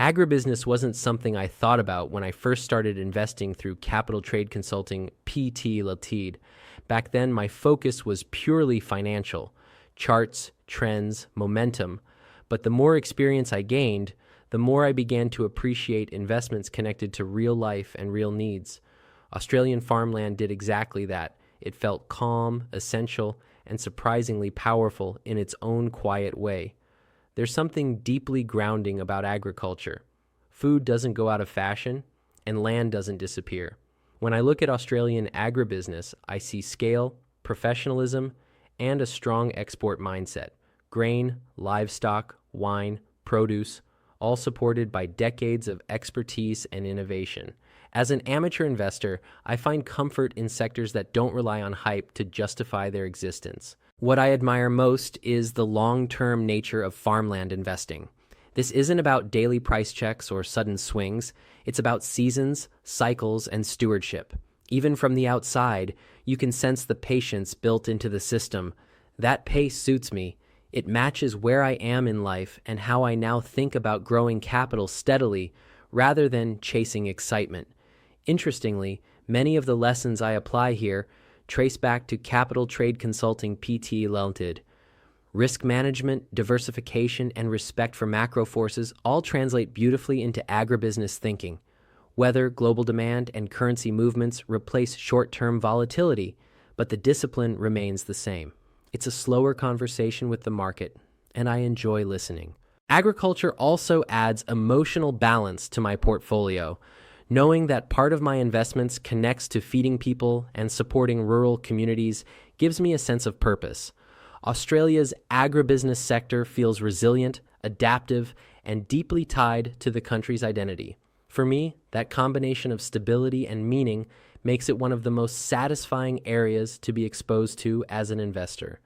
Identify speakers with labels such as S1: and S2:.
S1: Agribusiness wasn't something I thought about when I first started investing through capital trade consulting PT Ltd. Back then, my focus was purely financial, charts, trends, momentum. But the more experience I gained, the more I began to appreciate investments connected to real life and real needs. Australian farmland did exactly that. It felt calm, essential, and surprisingly powerful in its own quiet way. There's something deeply grounding about agriculture. Food doesn't go out of fashion, and land doesn't disappear. When I look at Australian agribusiness, I see scale, professionalism, and a strong export mindset. Grain, livestock, wine, produce, all supported by decades of expertise and innovation. As an amateur investor, I find comfort in sectors that don't rely on hype to justify their existence. What I admire most is the long-term nature of farmland investing. This isn't about daily price checks or sudden swings. It's about seasons, cycles, and stewardship. Even from the outside, you can sense the patience built into the system. That pace suits me. It matches where I am in life and how I now think about growing capital steadily rather than chasing excitement. Interestingly, many of the lessons I apply here trace back to capital trade consulting PT Ltd. Risk management, diversification, and respect for macro forces all translate beautifully into agribusiness thinking. Weather, global demand, and currency movements replace short-term volatility, but the discipline remains the same. It's a slower conversation with the market, and I enjoy listening. Agriculture also adds emotional balance to my portfolio. Knowing that part of my investments connects to feeding people and supporting rural communities gives me a sense of purpose. Australia's agribusiness sector feels resilient, adaptive, and deeply tied to the country's identity. For me, that combination of stability and meaning makes it one of the most satisfying areas to be exposed to as an investor.